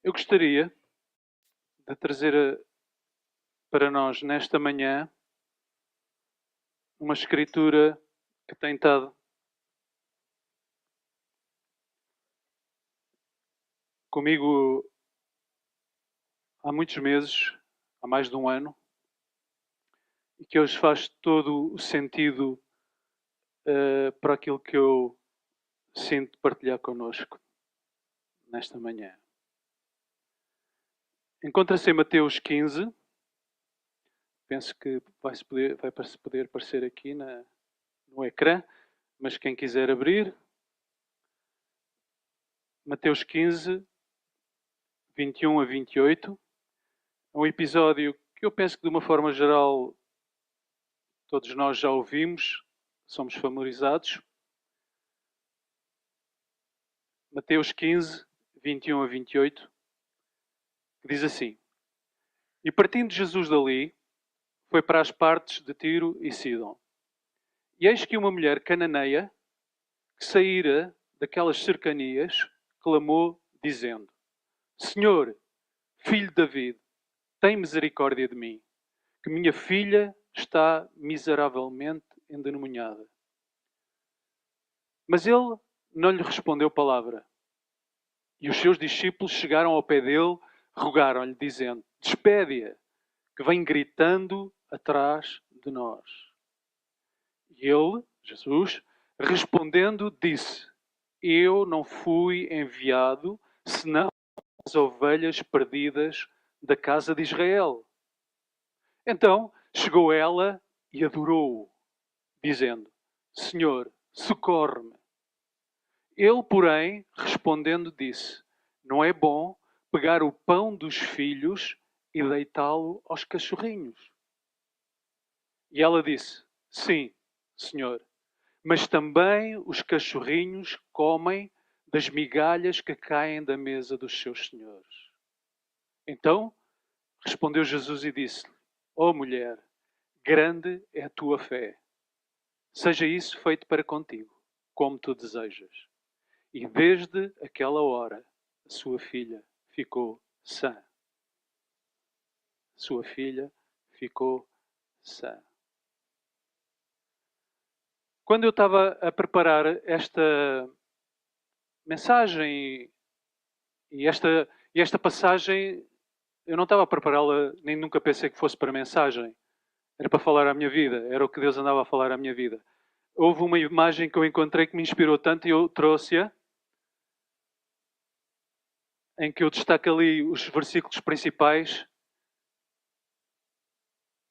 Eu gostaria de trazer para nós nesta manhã uma escritura que tem estado comigo há muitos meses, há mais de um ano, e que hoje faz todo o sentido para aquilo que eu sinto partilhar connosco nesta manhã. Encontra-se em Mateus 15, penso que vai poder aparecer aqui no ecrã, mas quem quiser abrir, Mateus 15, 21 a 28, é um episódio que eu penso que de uma forma geral todos nós já ouvimos, somos familiarizados. Mateus 15, 21 a 28, que diz assim: E partindo Jesus dali, foi para as partes de Tiro e Sidom. E eis que uma mulher cananeia, que saíra daquelas cercanias, clamou, dizendo: Senhor, filho de David, tem misericórdia de mim, que minha filha está miseravelmente endemoniada. Mas ele não lhe respondeu palavra. E os seus discípulos chegaram ao pé dele, rogaram-lhe, dizendo: Despede-a, que vem gritando atrás de nós. E ele, Jesus, respondendo, disse: Eu não fui enviado senão as ovelhas perdidas da casa de Israel. Então chegou ela e adorou-o, dizendo: Senhor, socorre-me. Ele, porém, respondendo, disse: Não é bom pegar o pão dos filhos e deitá-lo aos cachorrinhos. E ela disse: Sim, Senhor, mas também os cachorrinhos comem das migalhas que caem da mesa dos seus senhores. Então respondeu Jesus e disse-lhe: Ó mulher, grande é a tua fé. Seja isso feito para contigo, como tu desejas. E desde aquela hora, a sua filha ficou sã. Sua filha ficou sã. Quando eu estava a preparar esta mensagem e esta passagem, eu não estava a prepará-la, nem nunca pensei que fosse para mensagem. Era para falar à minha vida, era o que Deus andava a falar à minha vida. Houve uma imagem que eu encontrei que me inspirou tanto e eu trouxe-a, em que eu destaco ali os versículos principais.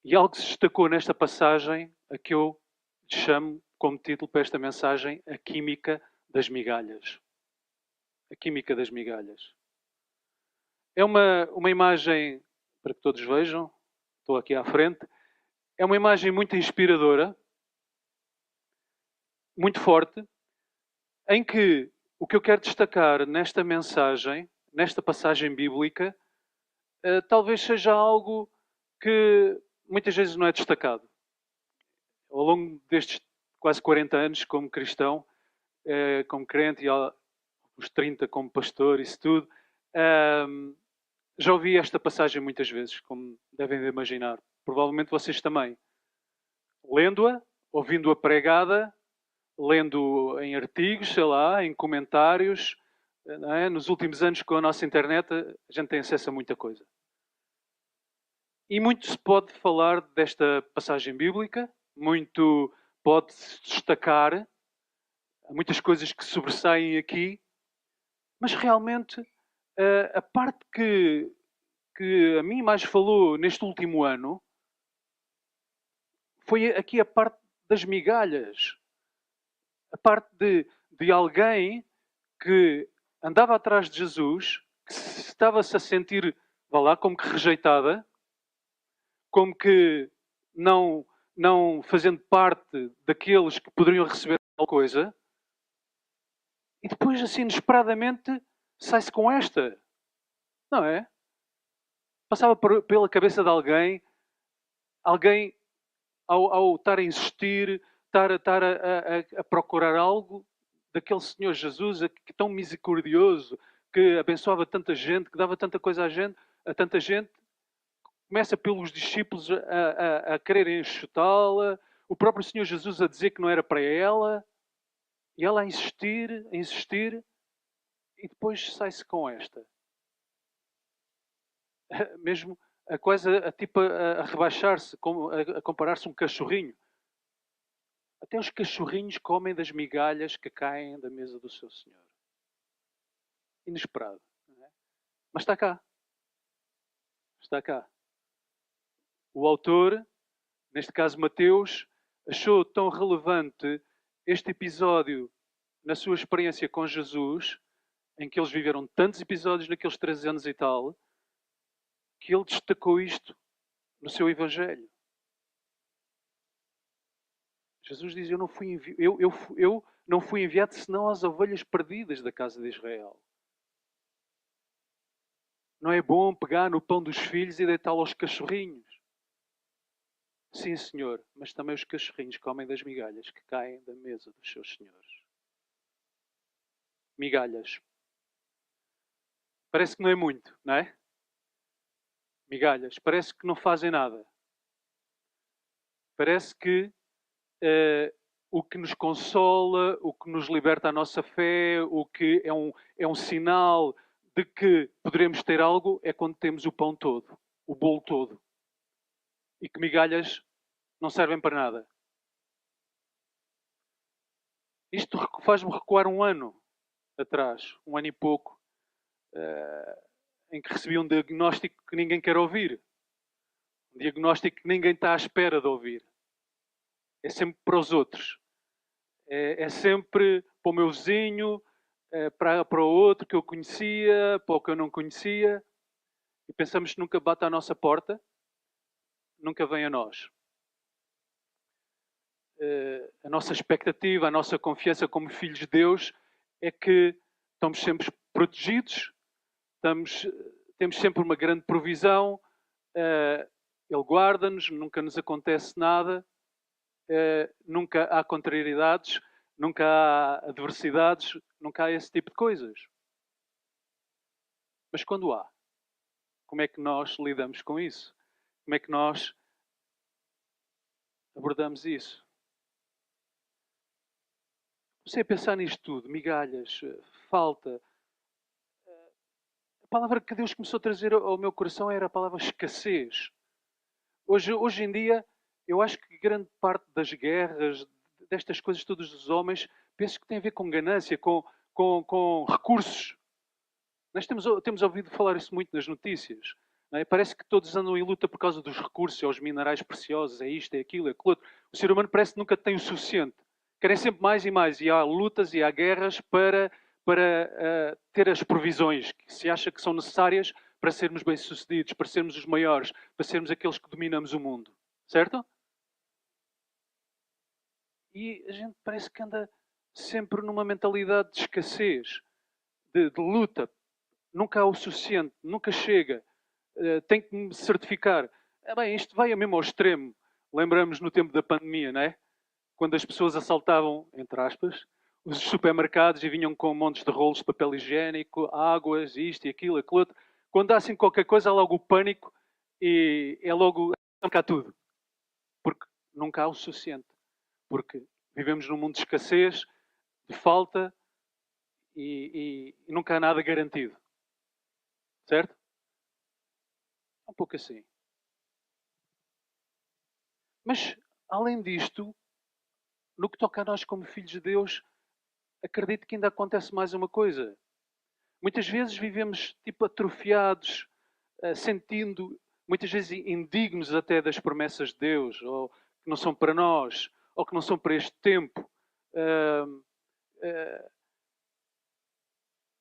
E algo se destacou nesta passagem, a que eu chamo como título para esta mensagem: A Química das Migalhas. A Química das Migalhas. É uma imagem, para que todos vejam, estou aqui à frente, é uma imagem muito inspiradora, muito forte, em que o que eu quero destacar nesta mensagem, nesta passagem bíblica, talvez seja algo que muitas vezes não é destacado. Ao longo destes quase 40 anos como cristão, como crente e aos 30 como pastor, isso tudo, já ouvi esta passagem muitas vezes, como devem imaginar. Provavelmente vocês também. Lendo-a, ouvindo-a pregada, lendo em artigos, sei lá, em comentários. Não é? Nos últimos anos, com a nossa internet, a gente tem acesso a muita coisa. E muito se pode falar desta passagem bíblica, muito pode-se destacar, há muitas coisas que sobressaem aqui, mas realmente a parte que a mim mais falou neste último ano foi aqui a parte das migalhas. A parte de alguém que andava atrás de Jesus, que estava-se a sentir, vá lá, como que rejeitada, como que não fazendo parte daqueles que poderiam receber tal coisa, e depois, assim, inesperadamente, sai-se com esta. Não é? Passava pela cabeça de alguém ao estar a insistir, estar a procurar algo daquele Senhor Jesus que tão misericordioso, que abençoava tanta gente, que dava tanta coisa a tanta gente, começa pelos discípulos a quererem chutá-la, o próprio Senhor Jesus a dizer que não era para ela, e ela a insistir, e depois sai-se com esta. Mesmo a coisa tipo a rebaixar-se, a comparar-se a um cachorrinho. Até os cachorrinhos comem das migalhas que caem da mesa do seu Senhor. Inesperado. Não é? Mas está cá. Está cá. O autor, neste caso Mateus, achou tão relevante este episódio na sua experiência com Jesus, em que eles viveram tantos episódios naqueles 13 anos e tal, que ele destacou isto no seu Evangelho. Jesus diz: eu não fui enviado senão às ovelhas perdidas da casa de Israel. Não é bom pegar no pão dos filhos e deitá-lo aos cachorrinhos. Sim, senhor, mas também os cachorrinhos comem das migalhas que caem da mesa dos seus senhores. Migalhas. Parece que não é muito, não é? Migalhas. Parece que não fazem nada. Parece que o que nos consola, o que nos liberta a nossa fé, o que é um sinal de que poderemos ter algo, é quando temos o pão todo, o bolo todo. E que migalhas não servem para nada. Isto faz-me recuar um ano atrás, um ano e pouco, em que recebi um diagnóstico que ninguém quer ouvir. Um diagnóstico que ninguém está à espera de ouvir. É sempre para os outros. É sempre para o meu vizinho, para o outro que eu conhecia, para o que eu não conhecia. E pensamos que nunca bate à nossa porta, nunca vem a nós. A nossa expectativa, a nossa confiança como filhos de Deus é que estamos sempre protegidos, temos sempre uma grande provisão, Ele guarda-nos, nunca nos acontece nada, nunca há contrariedades, nunca há adversidades, nunca há esse tipo de coisas. Mas quando há, como é que nós lidamos com isso? Como é que nós abordamos isso? Comecei a pensar nisto tudo, migalhas, falta. A palavra que Deus começou a trazer ao meu coração era a palavra escassez. Hoje em dia, eu acho que grande parte das guerras, destas coisas todas dos homens, penso que tem a ver com ganância, com recursos. Nós temos ouvido falar isso muito nas notícias. Não é? Parece que todos andam em luta por causa dos recursos, aos minerais preciosos, é isto, é aquilo, é aquilo outro. O ser humano parece que nunca tem o suficiente. Querem sempre mais e mais. E há lutas e há guerras para ter as provisões que se acha que são necessárias para sermos bem-sucedidos, para sermos os maiores, para sermos aqueles que dominamos o mundo. Certo? E a gente parece que anda sempre numa mentalidade de escassez, de luta. Nunca há o suficiente, nunca chega. Tem que me certificar. Bem, isto vai mesmo ao extremo. Lembramos no tempo da pandemia, não é? Quando as pessoas assaltavam, entre aspas, os supermercados e vinham com montes de rolos de papel higiênico, águas, isto e aquilo, aquilo outro. Quando há assim qualquer coisa, há logo o pânico e é logo cá tudo. Porque nunca há o suficiente. Porque vivemos num mundo de escassez, de falta e nunca há nada garantido. Certo? É um pouco assim. Mas, além disto, no que toca a nós como filhos de Deus, acredito que ainda acontece mais uma coisa. Muitas vezes vivemos tipo atrofiados, sentindo, muitas vezes indignos até das promessas de Deus, ou que não são para nós, ou que não são para este tempo.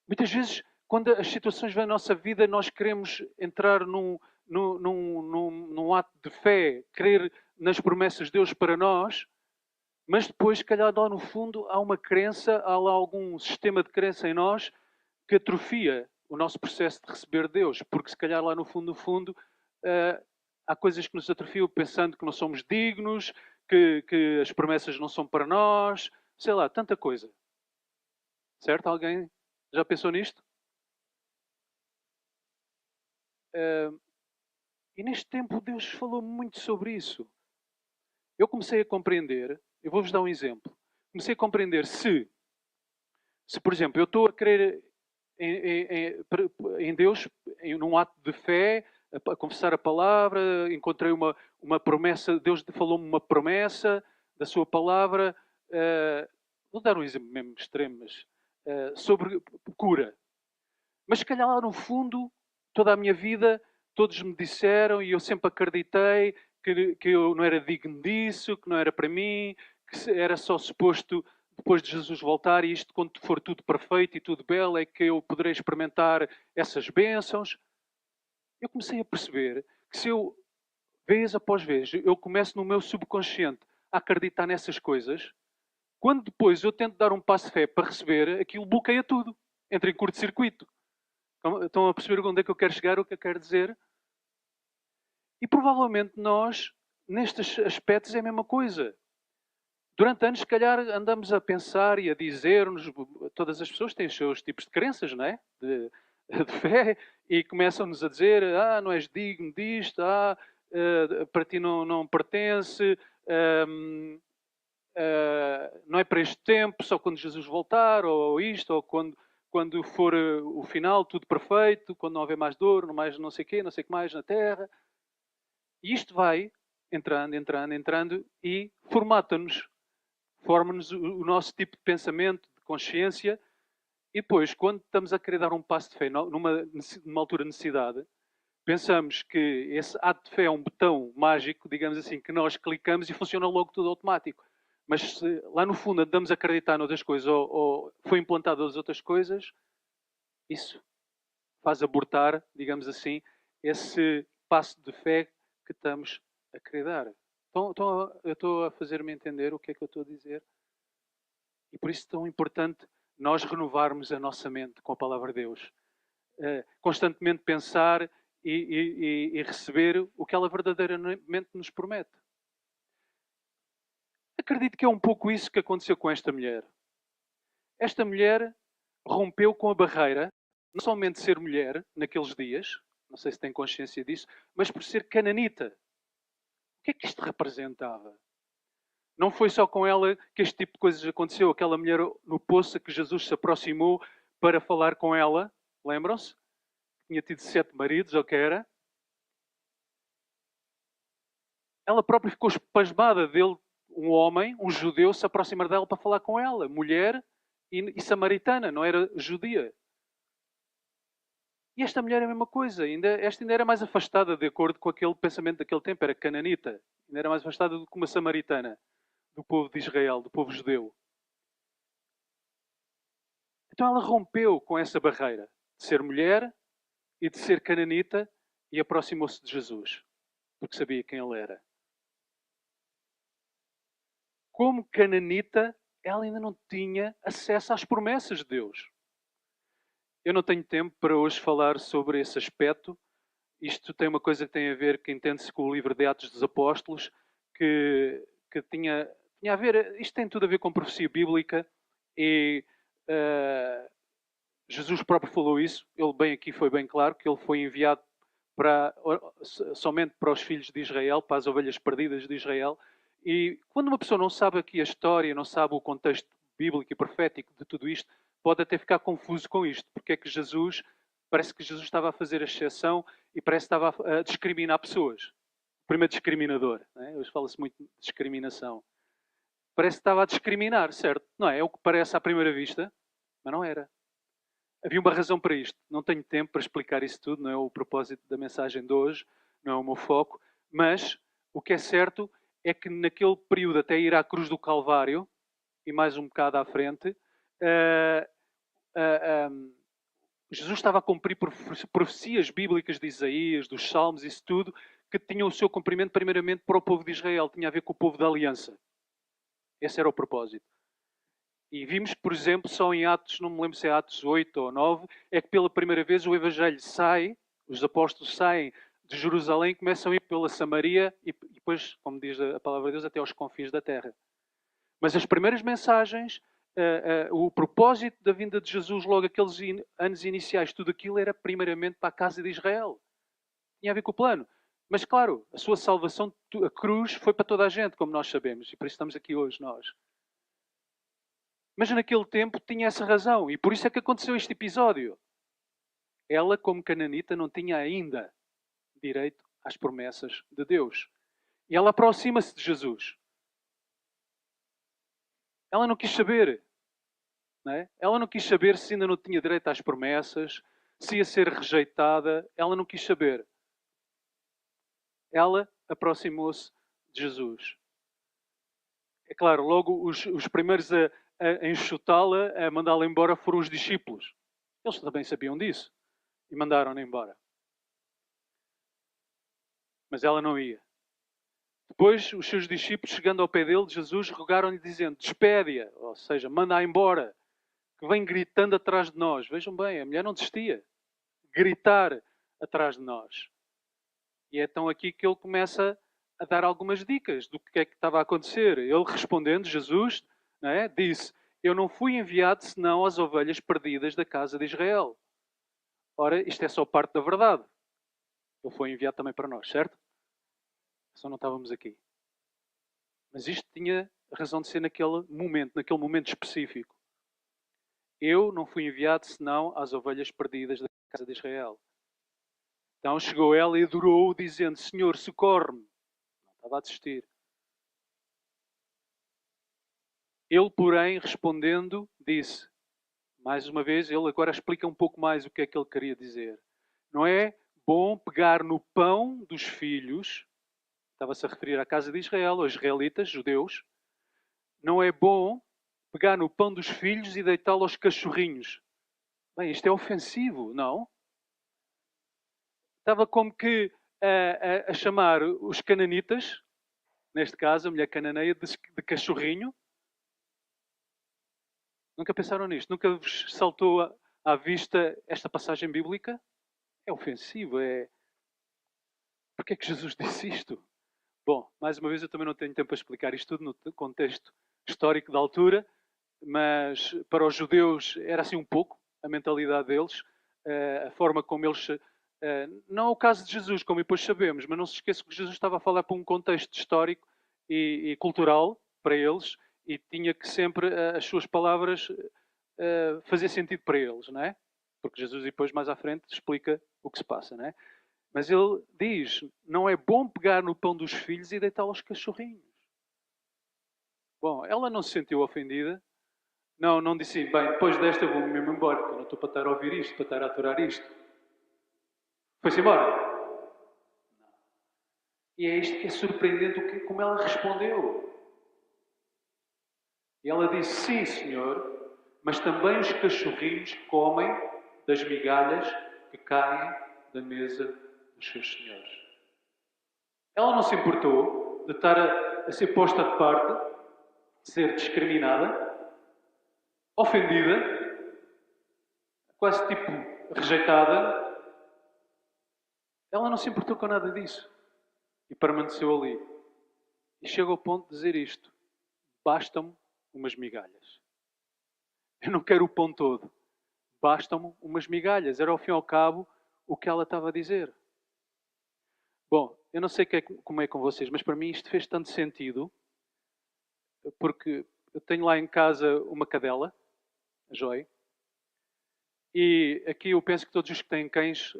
Muitas vezes, quando as situações vêm à nossa vida, nós queremos entrar num ato de fé, crer nas promessas de Deus para nós, mas depois, se calhar, lá no fundo, há uma crença, há lá algum sistema de crença em nós que atrofia o nosso processo de receber Deus, porque se calhar lá no fundo, há coisas que nos atrofiam pensando que não somos dignos, que as promessas não são para nós, sei lá, tanta coisa. Certo? Alguém já pensou nisto? E neste tempo Deus falou muito sobre isso. Eu comecei a compreender, eu vou-vos dar um exemplo. Comecei a compreender se por exemplo, eu estou a crer em Deus, num ato de fé, a confessar a palavra, encontrei uma promessa, Deus falou-me uma promessa da sua palavra, vou dar um exemplo mesmo extremo, mas sobre cura. Mas se calhar lá no fundo, toda a minha vida, todos me disseram e eu sempre acreditei que eu não era digno disso, que não era para mim, que era só suposto depois de Jesus voltar e isto, quando for tudo perfeito e tudo belo, é que eu poderei experimentar essas bênçãos. Eu comecei a perceber que se eu, vez após vez, eu começo no meu subconsciente a acreditar nessas coisas, quando depois eu tento dar um passo de fé para receber, aquilo bloqueia tudo. Entra em curto-circuito. Estão a perceber onde é que eu quero chegar, o que eu quero dizer? E provavelmente nós, nestes aspectos, é a mesma coisa. Durante anos, se calhar, andamos a pensar e a dizer-nos, todas as pessoas têm os seus tipos de crenças, não é? De fé, e começam-nos a dizer, não és digno disto, para ti não pertence, não é para este tempo, só quando Jesus voltar, ou isto, ou quando for o final, tudo perfeito, quando não houver mais dor, não mais não sei o quê, não sei o que mais na Terra. E isto vai entrando e formata-nos, forma-nos o nosso tipo de pensamento, de consciência, e depois, quando estamos a querer dar um passo de fé numa altura de necessidade, pensamos que esse ato de fé é um botão mágico, digamos assim, que nós clicamos e funciona logo tudo automático. Mas se lá no fundo andamos a acreditar noutras coisas ou foi implantado as outras coisas, isso faz abortar, digamos assim, esse passo de fé que estamos a querer dar. Então, eu estou a fazer-me entender o que é que eu estou a dizer. E por isso é tão importante nós renovarmos a nossa mente com a palavra de Deus. Constantemente pensar e receber o que ela verdadeiramente nos promete. Acredito que é um pouco isso que aconteceu com esta mulher. Esta mulher rompeu com a barreira, não somente ser mulher naqueles dias, não sei se tem consciência disso, mas por ser cananita. O que é que isto representava? Não foi só com ela que este tipo de coisas aconteceu. Aquela mulher no poço a que Jesus se aproximou para falar com ela, lembram-se? Tinha tido 7 maridos, ou que era. Ela própria ficou espasmada dele, um homem, um judeu, se aproximar dela para falar com ela. Mulher e samaritana, não era judia. E esta mulher é a mesma coisa. Esta ainda era mais afastada, de acordo com aquele pensamento daquele tempo. Era cananita. Ainda era mais afastada do que uma samaritana, do povo de Israel, do povo judeu. Então ela rompeu com essa barreira de ser mulher e de ser cananita e aproximou-se de Jesus, porque sabia quem ele era. Como cananita, ela ainda não tinha acesso às promessas de Deus. Eu não tenho tempo para hoje falar sobre esse aspecto. Isto tem uma coisa que tem a ver, que entende-se com o livro de Atos dos Apóstolos, que tinha a ver, isto tem tudo a ver com profecia bíblica e Jesus próprio falou isso. Ele bem aqui foi bem claro que ele foi enviado somente para os filhos de Israel, para as ovelhas perdidas de Israel. E quando uma pessoa não sabe aqui a história, não sabe o contexto bíblico e profético de tudo isto, pode até ficar confuso com isto. Porque é que parece que Jesus estava a fazer a exceção e parece que estava a discriminar pessoas. O primeiro discriminador. Né? Hoje fala-se muito de discriminação. Parece que estava a discriminar, certo? Não é? É o que parece à primeira vista, mas não era. Havia uma razão para isto. Não tenho tempo para explicar isso tudo, não é o propósito da mensagem de hoje, não é o meu foco, mas o que é certo é que naquele período até ir à cruz do Calvário, e mais um bocado à frente, Jesus estava a cumprir profecias bíblicas de Isaías, dos Salmos, isso tudo, que tinham o seu cumprimento primeiramente para o povo de Israel, tinha a ver com o povo da aliança. Esse era o propósito. E vimos, por exemplo, só em Atos, não me lembro se é Atos 8 ou 9, é que pela primeira vez o Evangelho sai, os apóstolos saem de Jerusalém, começam a ir pela Samaria e depois, como diz a palavra de Deus, até aos confins da terra. Mas as primeiras mensagens, o propósito da vinda de Jesus, logo aqueles anos iniciais, tudo aquilo era primeiramente para a casa de Israel. Tinha a ver com o plano. Mas claro, a sua salvação, a cruz, foi para toda a gente, como nós sabemos. E por isso estamos aqui hoje, nós. Mas naquele tempo tinha essa razão. E por isso é que aconteceu este episódio. Ela, como cananita, não tinha ainda direito às promessas de Deus. E ela aproxima-se de Jesus. Ela não quis saber. Não é? Ela não quis saber se ainda não tinha direito às promessas, se ia ser rejeitada. Ela não quis saber. Ela aproximou-se de Jesus. É claro, logo os primeiros a enxotá-la, a mandá-la embora, foram os discípulos. Eles também sabiam disso e mandaram-na embora. Mas ela não ia. Depois, os seus discípulos, chegando ao pé dele, Jesus, rogaram-lhe dizendo: despede-a, ou seja, manda-a embora, que vem gritando atrás de nós. Vejam bem, a mulher não desistia. Gritar atrás de nós. E é então aqui que ele começa a dar algumas dicas do que é que estava a acontecer. Ele respondendo, Jesus, não é, disse: eu não fui enviado senão às ovelhas perdidas da casa de Israel. Ora, isto é só parte da verdade. Ele foi enviado também para nós, certo? Só não estávamos aqui. Mas isto tinha razão de ser naquele momento específico. Eu não fui enviado senão às ovelhas perdidas da casa de Israel. Então chegou ela e adorou-o, dizendo: Senhor, socorre-me. Não estava a desistir. Ele, porém, respondendo, disse, mais uma vez, ele agora explica um pouco mais o que é que ele queria dizer. Não é bom pegar no pão dos filhos, estava-se a referir à casa de Israel, aos israelitas, judeus, não é bom pegar no pão dos filhos e deitá-lo aos cachorrinhos. Bem, isto é ofensivo, não? Estava como que a chamar os cananitas, neste caso a mulher cananeia, de cachorrinho. Nunca pensaram nisto? Nunca vos saltou à vista esta passagem bíblica? É ofensivo, é... Porquê é que Jesus disse isto? Bom, mais uma vez eu também não tenho tempo para explicar isto tudo no contexto histórico da altura, mas para os judeus era assim um pouco a mentalidade deles, a forma como eles... Não é o caso de Jesus, como depois sabemos, mas não se esqueça que Jesus estava a falar para um contexto histórico e cultural para eles e tinha que sempre as suas palavras fazer sentido para eles, não é? Porque Jesus depois mais à frente explica o que se passa, não é? Mas ele diz, não é bom pegar no pão dos filhos e deitá-lo aos cachorrinhos. Bom, ela não se sentiu ofendida. Não disse, bem, depois desta eu vou-me mesmo embora, porque eu não estou para estar a ouvir isto, para estar a aturar isto. Foi-se embora. E é isto que é surpreendente, como ela respondeu. E ela disse, sim, senhor, mas também os cachorrinhos comem das migalhas que caem da mesa dos seus senhores. Ela não se importou de estar a ser posta de parte, de ser discriminada, ofendida, quase tipo rejeitada. Ela não se importou com nada disso e permaneceu ali. E chega ao ponto de dizer isto: bastam-me umas migalhas. Eu não quero o pão todo. Bastam-me umas migalhas. Era ao fim e ao cabo o que ela estava a dizer. Bom, eu não sei como é com vocês, mas para mim isto fez tanto sentido, porque eu tenho lá em casa uma cadela, a Joy, e aqui eu penso que todos os que têm cães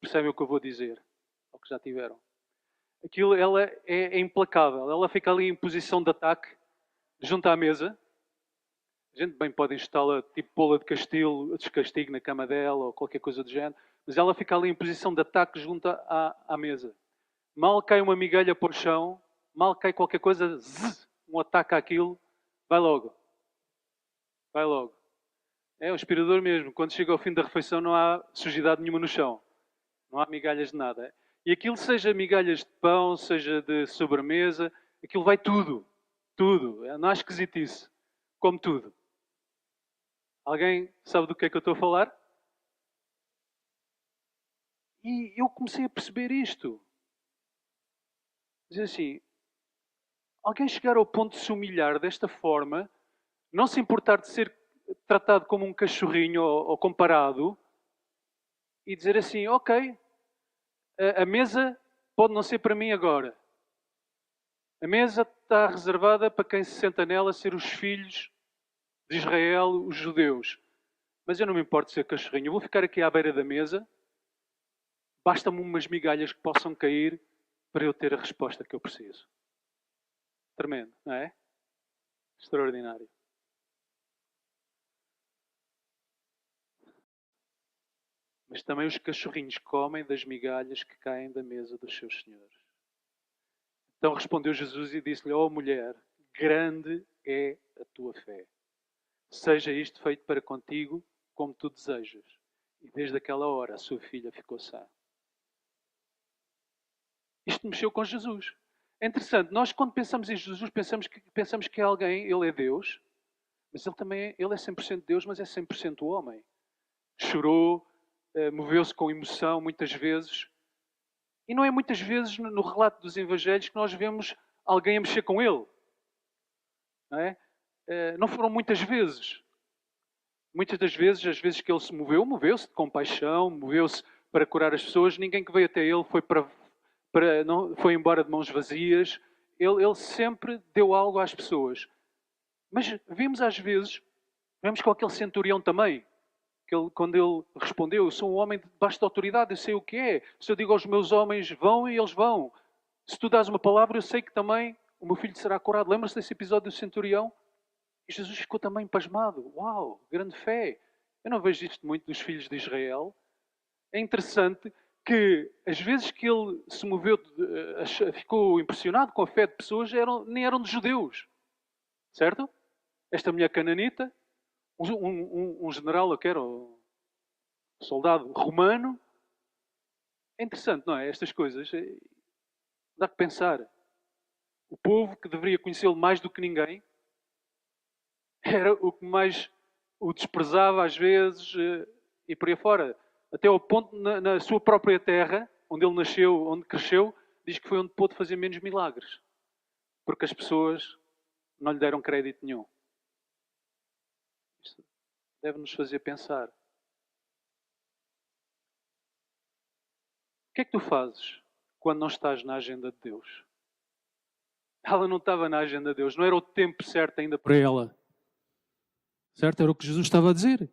percebem o que eu vou dizer, ou que já tiveram. Aquilo, ela é implacável, ela fica ali em posição de ataque, junto à mesa. A gente bem pode instalá-la, tipo pô-la de castigo na cama dela, ou qualquer coisa do género, mas ela fica ali em posição de ataque junto à mesa. Mal cai uma migalha para o chão, mal cai qualquer coisa, zzz, um ataque àquilo, vai logo. Vai logo. É um aspirador mesmo. Quando chega ao fim da refeição não há sujidade nenhuma no chão. Não há migalhas de nada. E aquilo, seja migalhas de pão, seja de sobremesa, aquilo vai tudo. Tudo. Não há esquisitice. Come tudo. Alguém sabe do que é que eu estou a falar? E eu comecei a perceber isto. Dizer assim, alguém chegar ao ponto de se humilhar desta forma, não se importar de ser tratado como um cachorrinho ou comparado, e dizer assim, ok, A mesa pode não ser para mim agora. A mesa está reservada para quem se senta nela ser os filhos de Israel, os judeus. Mas eu não me importo de ser cachorrinho. Eu vou ficar aqui à beira da mesa. Basta-me umas migalhas que possam cair para eu ter a resposta que eu preciso. Tremendo, não é? Extraordinário. Mas também os cachorrinhos comem das migalhas que caem da mesa dos seus senhores. Então respondeu Jesus e disse-lhe: ó mulher, grande é a tua fé. Seja isto feito para contigo como tu desejas. E desde aquela hora a sua filha ficou sã. Isto mexeu com Jesus. É interessante, nós quando pensamos em Jesus pensamos que é alguém, ele é Deus, mas ele é 100% Deus, mas é 100% homem. Chorou, moveu-se com emoção muitas vezes. E não é muitas vezes no relato dos Evangelhos que nós vemos alguém a mexer com ele. Não é? Não foram muitas vezes. Muitas das vezes, as vezes que ele se moveu, moveu-se de compaixão, moveu-se para curar as pessoas. Ninguém que veio até ele não, foi embora de mãos vazias. Ele sempre deu algo às pessoas. Mas vimos às vezes, vemos com aquele centurião também, quando ele respondeu: eu sou um homem debaixo de autoridade, eu sei o que é. Se eu digo aos meus homens, vão, e eles vão. Se tu dás uma palavra, eu sei que também o meu filho será curado. Lembra-se desse episódio do centurião? E Jesus ficou também pasmado. Uau, grande fé. Eu não vejo isto muito dos filhos de Israel. É interessante que as vezes que ele se moveu, ficou impressionado com a fé de pessoas, nem eram de judeus. Certo? Esta mulher cananita, um general, eu quero, um soldado romano. É interessante, não é? Estas coisas. Dá que pensar. O povo que deveria conhecê-lo mais do que ninguém era o que mais o desprezava às vezes e por aí fora. Até ao ponto, na sua própria terra, onde ele nasceu, onde cresceu, diz que foi onde pôde fazer menos milagres. Porque as pessoas não lhe deram crédito nenhum. Isto deve-nos fazer pensar. O que é que tu fazes quando não estás na agenda de Deus? Ela não estava na agenda de Deus. Não era o tempo certo ainda para ela. Certo? Era o que Jesus estava a dizer.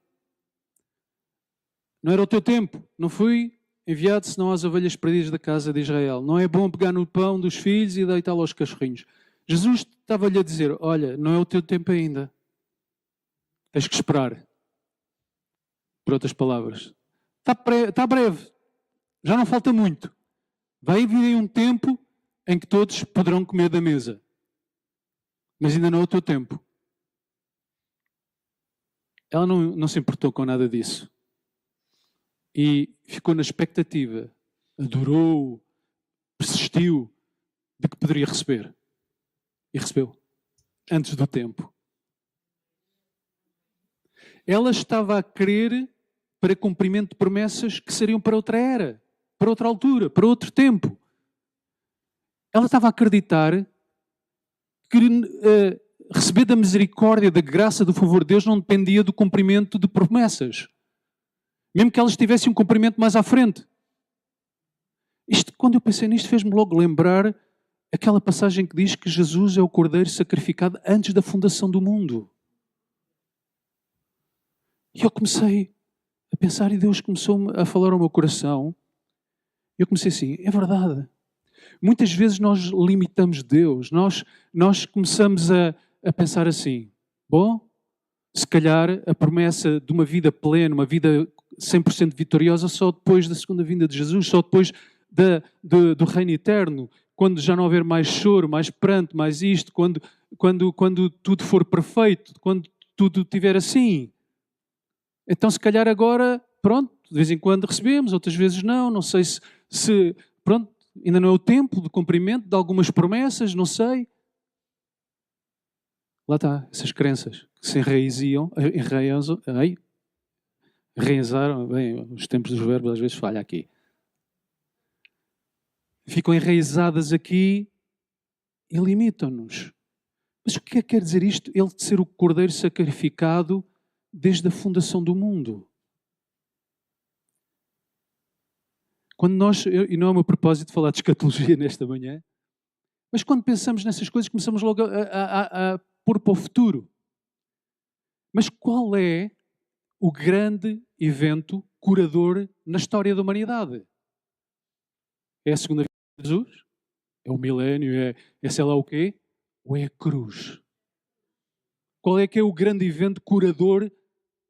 Não era o teu tempo. Não fui enviado senão às ovelhas perdidas da casa de Israel. Não é bom pegar no pão dos filhos e deitá-lo aos cachorrinhos. Jesus estava-lhe a dizer: olha, não é o teu tempo ainda. Tens que esperar. Por outras palavras. Está breve. Já não falta muito. Vai vir aí um tempo em que todos poderão comer da mesa. Mas ainda não é o teu tempo. Ela não se importou com nada disso. E ficou na expectativa. Adorou, persistiu de que poderia receber. E recebeu. Antes do tempo. Ela estava a querer para cumprimento de promessas que seriam para outra era, para outra altura, para outro tempo. Ela estava a acreditar que receber da misericórdia, da graça, do favor de Deus não dependia do cumprimento de promessas. Mesmo que elas tivessem um cumprimento mais à frente. Quando eu pensei nisto, fez-me logo lembrar aquela passagem que diz que Jesus é o Cordeiro sacrificado antes da fundação do mundo. E eu comecei a pensar e Deus começou a falar ao meu coração. E eu comecei assim, é verdade. Muitas vezes nós limitamos Deus. Nós começamos a pensar assim, bom, se calhar a promessa de uma vida plena, uma vida 100% vitoriosa só depois da segunda vinda de Jesus, só depois do reino eterno, quando já não houver mais choro, mais pranto, mais isto, quando tudo for perfeito, quando tudo estiver assim. Então se calhar agora, pronto, de vez em quando recebemos, outras vezes não sei se pronto, ainda não é o tempo de cumprimento de algumas promessas, não sei. Lá está, essas crenças que se enraizaram, bem, os tempos dos verbos às vezes falha aqui. Ficam enraizadas aqui e limitam-nos. Mas o que é que quer dizer isto? Ele de ser o Cordeiro sacrificado desde a fundação do mundo. Quando nós, e não é o meu propósito falar de escatologia nesta manhã, mas quando pensamos nessas coisas, começamos logo a pôr para o futuro. Mas qual é o grande evento curador na história da humanidade? É a segunda vinda de Jesus? É o milénio? É sei lá o quê? Ou é a cruz? Qual é que é o grande evento curador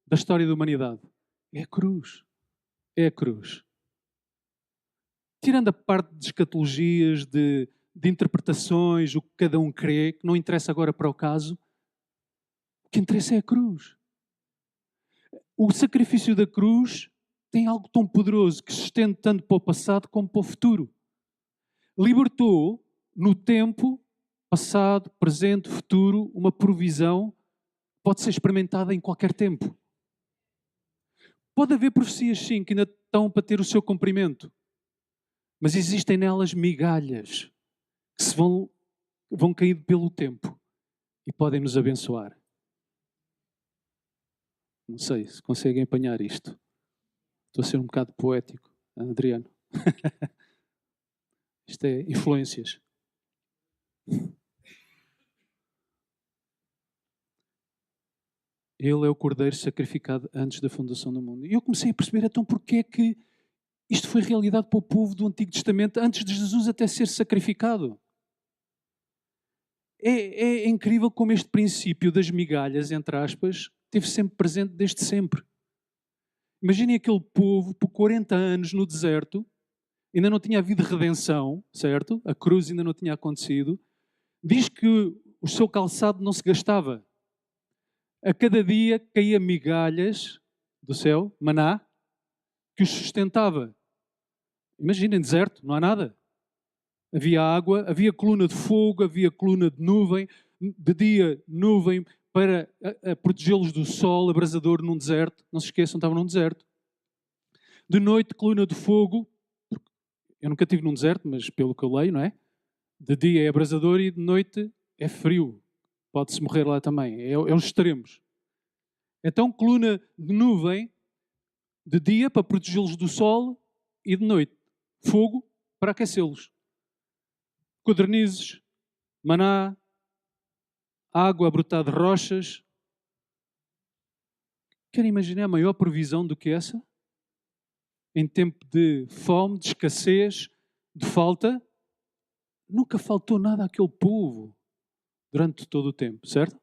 da história da humanidade? É a cruz. É a cruz. Tirando a parte de escatologias, de interpretações, o que cada um crê, que não interessa agora para o caso, o que interessa é a cruz. O sacrifício da cruz tem algo tão poderoso que se estende tanto para o passado como para o futuro. Libertou no tempo, passado, presente, futuro, uma provisão que pode ser experimentada em qualquer tempo. Pode haver profecias, sim, que ainda estão para ter o seu cumprimento, mas existem nelas migalhas que se vão cair pelo tempo e podem nos abençoar. Não sei se conseguem apanhar isto. Estou a ser um bocado poético, Adriano. Isto é influências. Ele é o cordeiro sacrificado antes da fundação do mundo. E eu comecei a perceber, então, porque é que isto foi realidade para o povo do Antigo Testamento antes de Jesus até ser sacrificado. É incrível como este princípio das migalhas, entre aspas, esteve sempre presente desde sempre. Imaginem aquele povo por 40 anos no deserto, ainda não tinha havido redenção, certo? A cruz ainda não tinha acontecido. Diz que o seu calçado não se gastava. A cada dia caía migalhas do céu, maná, que os sustentava. Imaginem, deserto, não há nada. Havia água, havia coluna de fogo, havia coluna de nuvem, de dia nuvem para protegê-los do sol abrasador num deserto. Não se esqueçam, estavam num deserto. De noite, coluna de fogo. Eu nunca estive num deserto, mas pelo que eu leio, não é? De dia é abrasador e de noite é frio. Pode-se morrer lá também. É os extremos. Então, coluna de nuvem de dia para protegê-los do sol e de noite fogo para aquecê-los. Codornizes, maná, água a brotar de rochas. Querem imaginar a maior provisão do que essa? Em tempo de fome, de escassez, de falta, nunca faltou nada àquele povo durante todo o tempo, certo?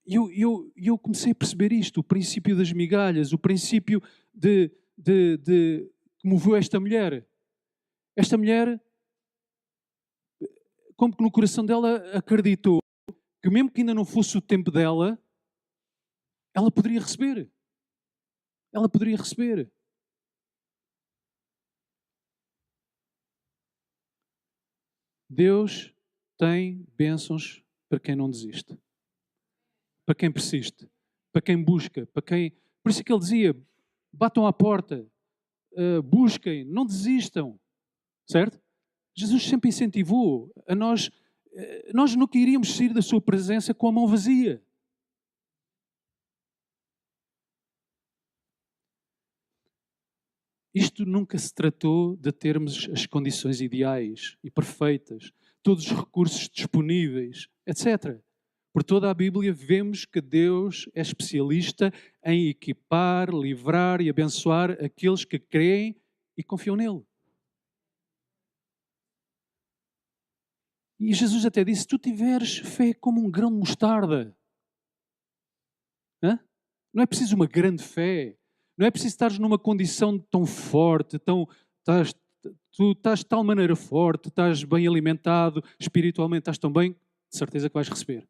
E eu comecei a perceber isto, o princípio das migalhas, o princípio que moveu esta mulher. Esta mulher, como que no coração dela acreditou que mesmo que ainda não fosse o tempo dela, ela poderia receber. Ela poderia receber. Deus tem bênçãos para quem não desiste. Para quem persiste. Para quem busca. Para quem... Por isso é que ele dizia, batam à porta, busquem, não desistam. Certo? Jesus sempre incentivou a nós. Nós nunca iríamos sair da sua presença com a mão vazia. Isto nunca se tratou de termos as condições ideais e perfeitas, todos os recursos disponíveis, etc. Por toda a Bíblia vemos que Deus é especialista em equipar, livrar e abençoar aqueles que creem e confiam nele. E Jesus até disse, se tu tiveres fé como um grão de mostarda, não é preciso uma grande fé, não é preciso estar numa condição tão forte, tu estás de tal maneira forte, estás bem alimentado, espiritualmente estás tão bem, de certeza que vais receber.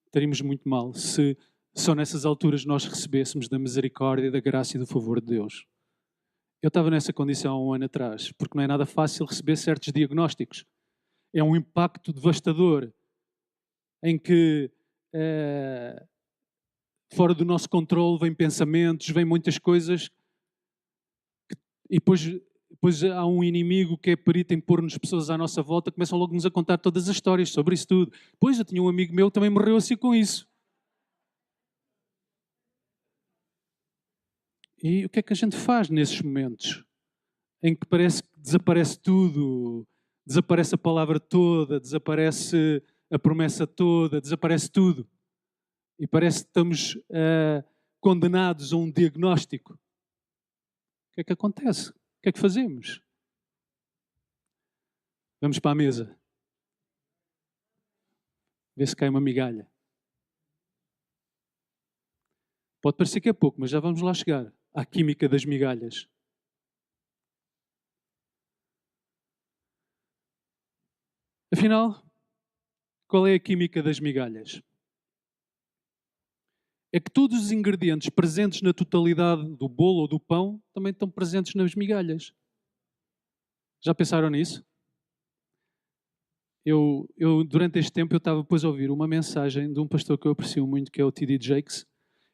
Estaríamos muito mal se só nessas alturas nós recebêssemos da misericórdia, da graça e do favor de Deus. Eu estava nessa condição há um ano atrás, porque não é nada fácil receber certos diagnósticos. É um impacto devastador em que fora do nosso controle vêm pensamentos, vêm muitas coisas e depois há um inimigo que é perito em pôr-nos pessoas à nossa volta, começam logo-nos a contar todas as histórias sobre isso tudo. Pois, eu tinha um amigo meu que também morreu assim com isso. E o que é que a gente faz nesses momentos em que parece que desaparece tudo, desaparece a palavra toda, desaparece a promessa toda, desaparece tudo? E parece que estamos condenados a um diagnóstico. O que é que acontece? O que é que fazemos? Vamos para a mesa. Vê se cai uma migalha. Pode parecer que é pouco, mas já vamos lá chegar à química das migalhas. Afinal, qual é a química das migalhas? É que todos os ingredientes presentes na totalidade do bolo ou do pão também estão presentes nas migalhas. Já pensaram nisso? Eu durante este tempo, eu estava depois a ouvir uma mensagem de um pastor que eu aprecio muito, que é o T.D. Jakes,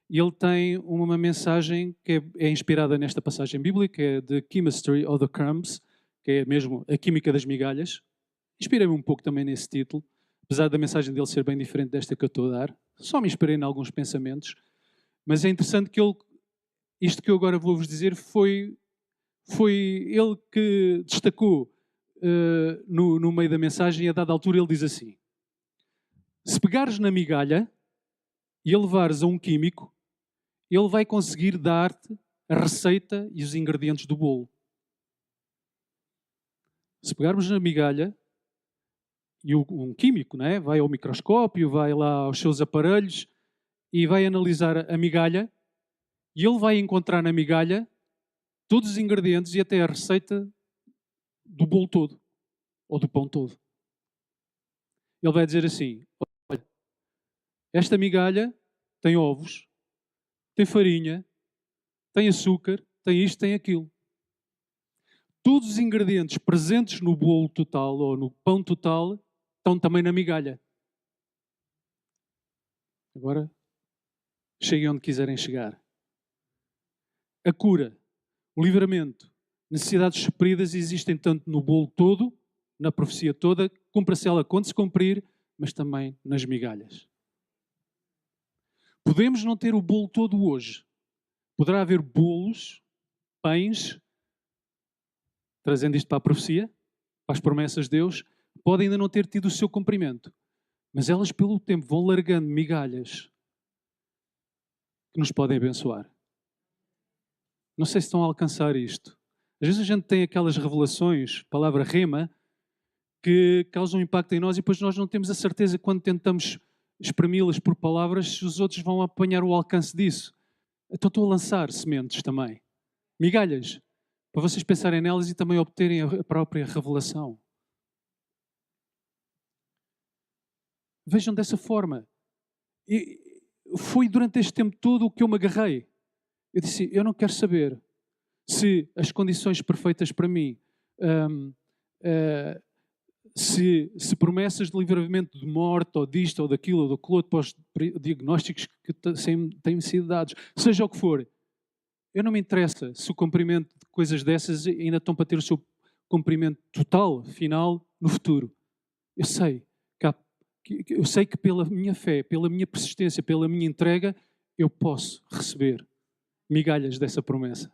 e ele tem uma mensagem que é inspirada nesta passagem bíblica, é The Chemistry of the Crumbs, que é mesmo a química das migalhas. Inspirei-me um pouco também nesse título, apesar da mensagem dele ser bem diferente desta que eu estou a dar. Só me inspirei em alguns pensamentos, mas é interessante que isto que eu agora vou-vos dizer foi ele que destacou no meio da mensagem, e a dada altura ele diz assim: se pegares na migalha e a levares a um químico, ele vai conseguir dar-te a receita e os ingredientes do bolo. Se pegarmos na migalha, e um químico, não é? Vai ao microscópio, vai lá aos seus aparelhos e vai analisar a migalha, e ele vai encontrar na migalha todos os ingredientes e até a receita do bolo todo, ou do pão todo. Ele vai dizer assim: olha, esta migalha tem ovos, tem farinha, tem açúcar, tem isto, tem aquilo. Todos os ingredientes presentes no bolo total ou no pão total estão também na migalha. Agora, cheguem onde quiserem chegar. A cura, o livramento, necessidades supridas existem tanto no bolo todo, na profecia toda, cumpra-se ela quando se cumprir, mas também nas migalhas. Podemos não ter o bolo todo hoje. Poderá haver bolos, pães, trazendo isto para a profecia, para as promessas de Deus, podem ainda não ter tido o seu cumprimento. Mas elas, pelo tempo, vão largando migalhas que nos podem abençoar. Não sei se estão a alcançar isto. Às vezes a gente tem aquelas revelações, palavra rema, que causam impacto em nós e depois nós não temos a certeza quando tentamos exprimi-las por palavras se os outros vão apanhar o alcance disso. Então estou a lançar sementes também. Migalhas, para vocês pensarem nelas e também obterem a própria revelação. Vejam dessa forma. E foi durante este tempo todo o que eu me agarrei. Eu disse, eu não quero saber se as condições perfeitas para mim, se promessas de livramento de morte, ou disto, ou daquilo, ou daquilo outro, para os diagnósticos que têm sido dados, seja o que for, eu não me interessa se o cumprimento de coisas dessas ainda estão para ter o seu cumprimento total, final, no futuro. Eu sei que pela minha fé, pela minha persistência, pela minha entrega, eu posso receber migalhas dessa promessa.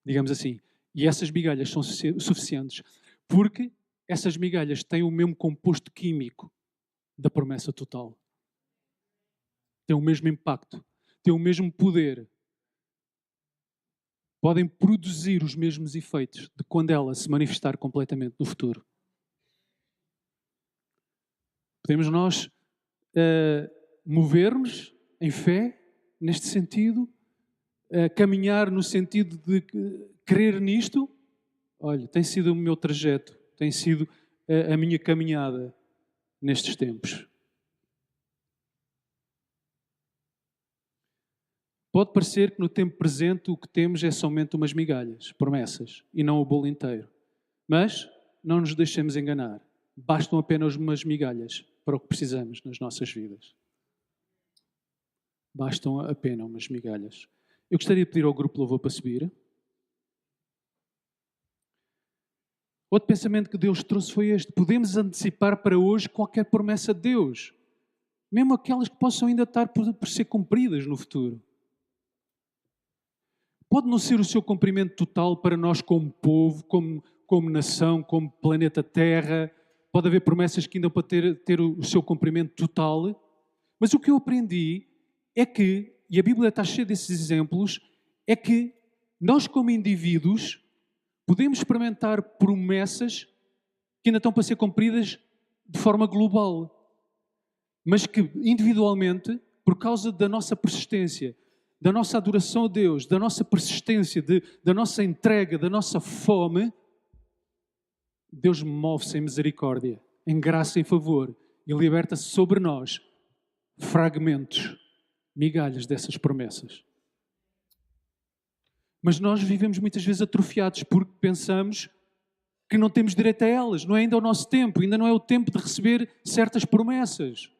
Digamos assim. E essas migalhas são suficientes porque essas migalhas têm o mesmo composto químico da promessa total. Têm o mesmo impacto, têm o mesmo poder. Podem produzir os mesmos efeitos de quando ela se manifestar completamente no futuro. Podemos nós mover-nos em fé, neste sentido, caminhar no sentido de crer nisto. Olha, tem sido o meu trajeto, tem sido a minha caminhada nestes tempos. Pode parecer que no tempo presente o que temos é somente umas migalhas, promessas, e não o bolo inteiro. Mas não nos deixemos enganar. Bastam apenas umas migalhas para o que precisamos nas nossas vidas. Bastam apenas umas migalhas. Eu gostaria de pedir ao grupo Louvor para subir. Outro pensamento que Deus trouxe foi este. Podemos antecipar para hoje qualquer promessa de Deus. Mesmo aquelas que possam ainda estar por ser cumpridas no futuro. Pode não ser o seu cumprimento total para nós como povo, como nação, como planeta Terra. Pode haver promessas que ainda para ter o seu cumprimento total. Mas o que eu aprendi é que, e a Bíblia está cheia desses exemplos, é que nós como indivíduos podemos experimentar promessas que ainda estão para ser cumpridas de forma global. Mas que individualmente, por causa da nossa persistência, da nossa adoração a Deus, da nossa persistência, da nossa entrega, da nossa fome, Deus move-se em misericórdia, em graça e favor, e liberta sobre nós fragmentos, migalhas dessas promessas. Mas nós vivemos muitas vezes atrofiados porque pensamos que não temos direito a elas, não é ainda o nosso tempo, ainda não é o tempo de receber certas promessas.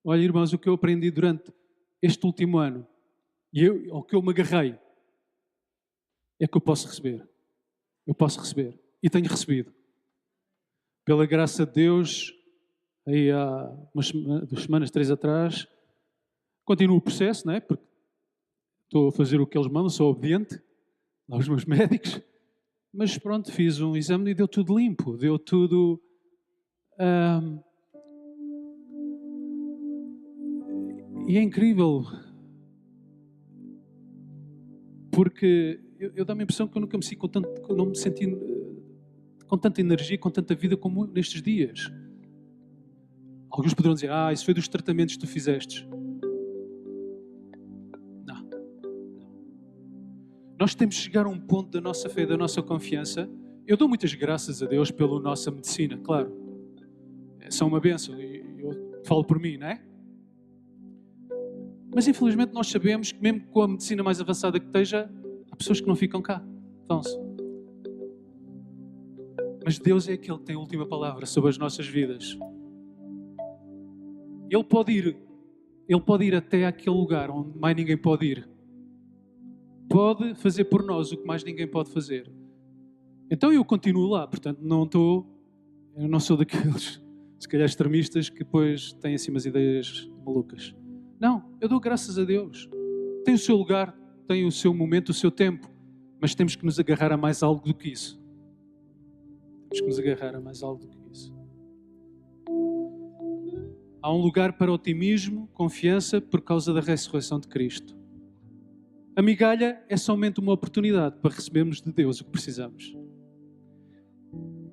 Olha, irmãos, o que eu aprendi durante este último ano, ao que eu me agarrei, é que eu posso receber. Eu posso receber. E tenho recebido. Pela graça de Deus, aí há 2 semanas, 3 atrás, continuo o processo, não é? Porque estou a fazer o que eles mandam, sou obediente aos meus médicos, mas pronto, fiz um exame e deu tudo limpo, deu tudo... E é incrível, porque eu dá-me a impressão que eu nunca me senti não me senti com tanta energia, com tanta vida como nestes dias. Alguns poderão dizer, isso foi dos tratamentos que tu fizeste. Não. Nós temos de chegar a um ponto da nossa fé, da nossa confiança. Eu dou muitas graças a Deus pela nossa medicina, claro. São uma bênção, eu falo por mim, não é? Mas infelizmente nós sabemos que mesmo com a medicina mais avançada que esteja, há pessoas que não ficam cá. Vão-se. Mas Deus é aquele que tem a última palavra sobre as nossas vidas. Ele pode ir até aquele lugar onde mais ninguém pode ir. Pode fazer por nós o que mais ninguém pode fazer. Então eu continuo lá, portanto eu não sou daqueles, se calhar, extremistas que depois têm assim umas ideias malucas. Não, eu dou graças a Deus. Tem o seu lugar, tem o seu momento, o seu tempo, mas temos que nos agarrar a mais algo do que isso. Temos que nos agarrar a mais algo do que isso. Há um lugar para otimismo, confiança, por causa da ressurreição de Cristo. A migalha é somente uma oportunidade para recebermos de Deus o que precisamos.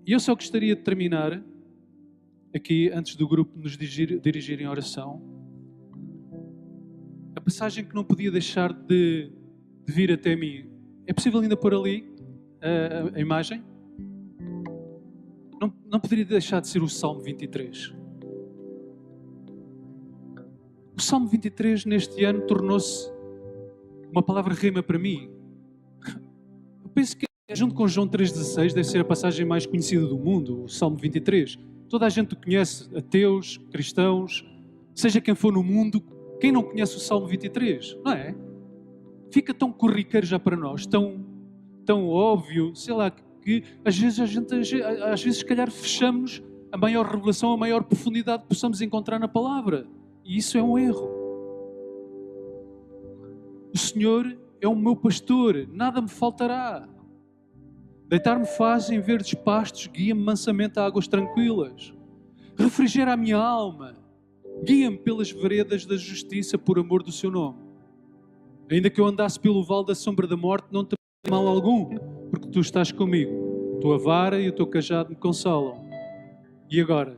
E eu só gostaria de terminar aqui, antes do grupo nos dirigir em oração, a passagem que não podia deixar de vir até mim. É possível ainda pôr ali a imagem? Não poderia deixar de ser o Salmo 23. O Salmo 23 neste ano tornou-se uma palavra rima para mim. Eu penso que junto com João 3,16 deve ser a passagem mais conhecida do mundo, o Salmo 23. Toda a gente o conhece, ateus, cristãos, seja quem for no mundo. Quem não conhece o Salmo 23, não é? Fica tão corriqueiro já para nós, tão óbvio, sei lá, que às vezes se calhar fechamos a maior revelação, a maior profundidade que possamos encontrar na palavra. E isso é um erro. O Senhor é o meu pastor, nada me faltará. Deitar-me faz em verdes pastos, guia-me mansamente a águas tranquilas. Refrigera a minha alma. Guia-me pelas veredas da justiça por amor do seu nome. Ainda que eu andasse pelo vale da sombra da morte, não te mal algum, porque tu estás comigo. Tua vara e o teu cajado me consolam. E agora,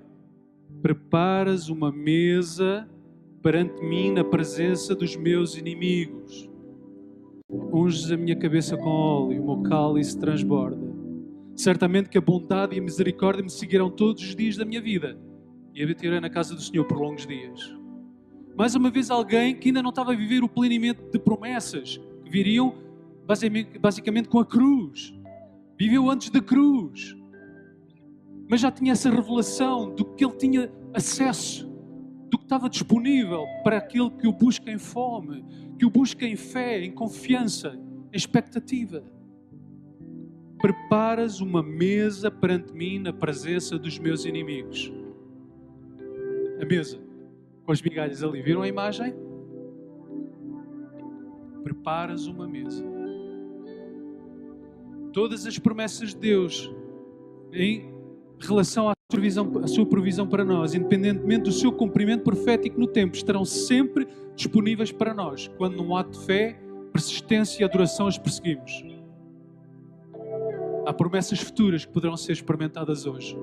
preparas uma mesa perante mim na presença dos meus inimigos. Unges a minha cabeça com óleo, o meu cálice transborda. Certamente que a bondade e a misericórdia me seguirão todos os dias da minha vida. E habitarei na casa do Senhor por longos dias. Mais uma vez alguém que ainda não estava a viver o plenimento de promessas, que viriam basicamente com a cruz. Viveu antes da cruz. Mas já tinha essa revelação do que ele tinha acesso, do que estava disponível para aquele que o busca em fome, que o busca em fé, em confiança, em expectativa. Preparas uma mesa perante mim na presença dos meus inimigos. A mesa, com as migalhas ali. Viram a imagem? Preparas uma mesa. Todas as promessas de Deus em relação à sua provisão para nós, independentemente do seu cumprimento profético no tempo, estarão sempre disponíveis para nós, quando num ato de fé, persistência e adoração as perseguimos. Há promessas futuras que poderão ser experimentadas hoje.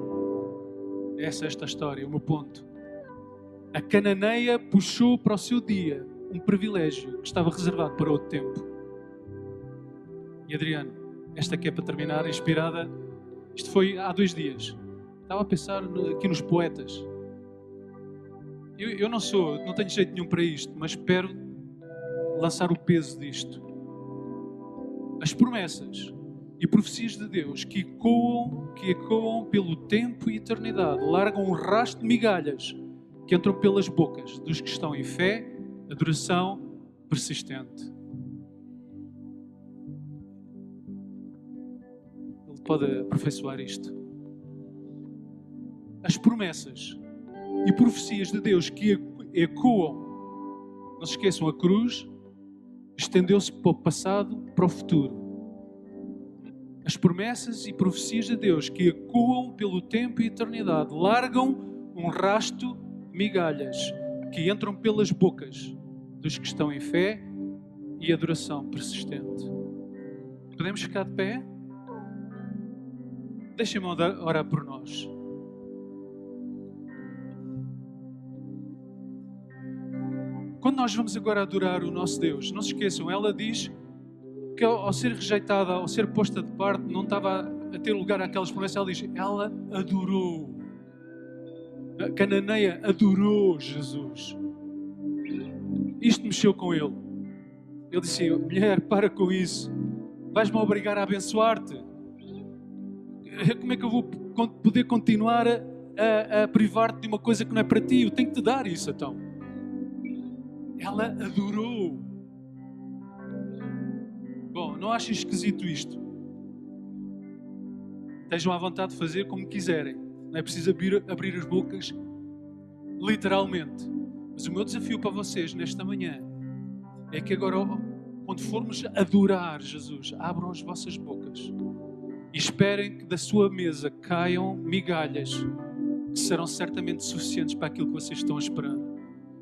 Essa é esta história, o meu ponto. A cananeia puxou para o seu dia um privilégio que estava reservado para outro tempo. E Adriano, esta aqui é para terminar, inspirada. Isto foi há 2 dias. Estava a pensar aqui nos poetas. Eu não tenho jeito nenhum para isto, mas espero lançar o peso disto. As promessas e profecias de Deus que ecoam pelo tempo e eternidade, largam um rastro de migalhas que entram pelas bocas dos que estão em fé, adoração persistente. Ele pode aperfeiçoar isto. As promessas e profecias de Deus que ecoam, não se esqueçam, a cruz estendeu-se para o passado, para o futuro. As promessas e profecias de Deus que ecoam pelo tempo e eternidade, largam um rasto de migalhas que entram pelas bocas dos que estão em fé e adoração persistente. Podemos ficar de pé? Deixem-me orar por nós. Quando nós vamos agora adorar o nosso Deus, não se esqueçam, ela diz que ao ser rejeitada, ao ser posta de parte, não estava a ter lugar aquelas promessas. Ela diz, ela adorou. A cananeia adorou Jesus. Isto mexeu com ele. Ele disse, mulher, para com isso. Vais-me obrigar a abençoar-te. Como é que eu vou poder continuar a privar-te de uma coisa que não é para ti? Eu tenho que te dar isso, então. Ela adorou. Bom, não achem esquisito isto. Estejam à vontade de fazer como quiserem. Não é preciso abrir as bocas literalmente. Mas o meu desafio para vocês nesta manhã é que agora, quando formos adorar Jesus, abram as vossas bocas e esperem que da sua mesa caiam migalhas que serão certamente suficientes para aquilo que vocês estão a esperar,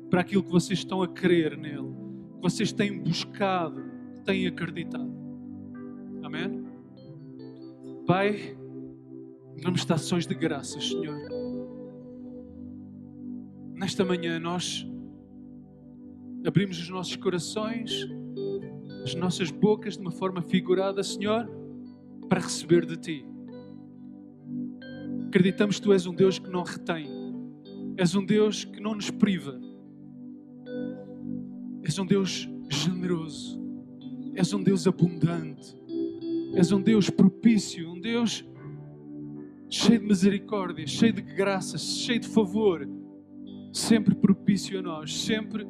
para aquilo que vocês estão a crer nele, que vocês têm buscado, que têm acreditado. Amém? Pai, vamos dar ações de graças, Senhor. Nesta manhã nós abrimos os nossos corações, as nossas bocas de uma forma figurada, Senhor, para receber de Ti. Acreditamos que Tu és um Deus que não retém, és um Deus que não nos priva, és um Deus generoso, és um Deus abundante, és um Deus propício, um Deus cheio de misericórdia, cheio de graça, cheio de favor, sempre propício a nós, sempre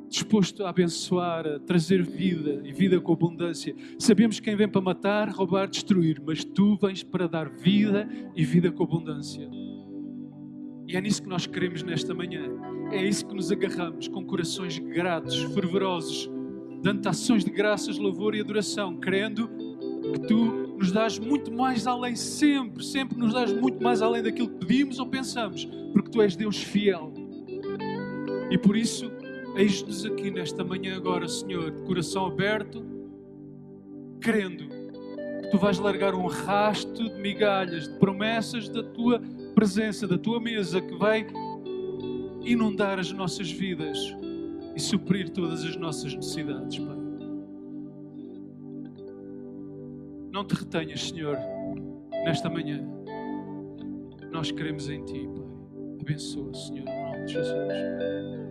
disposto a abençoar, a trazer vida e vida com abundância. Sabemos que quem vem para matar, roubar, destruir, mas Tu vens para dar vida e vida com abundância. E é nisso que nós queremos nesta manhã. É isso que nos agarramos, com corações gratos, fervorosos, dando ações de graças, louvor e adoração, crendo que Tu nos dás muito mais além, sempre nos dás muito mais além daquilo que pedimos ou pensamos, porque Tu és Deus fiel. E por isso, eis-nos aqui nesta manhã agora, Senhor, de coração aberto, crendo que Tu vais largar um rasto de migalhas, de promessas da Tua presença, da Tua mesa, que vai inundar as nossas vidas e suprir todas as nossas necessidades, Pai. Não Te retenhas, Senhor, nesta manhã. Nós queremos em Ti, Pai. Abençoa, Senhor, em nome de Jesus.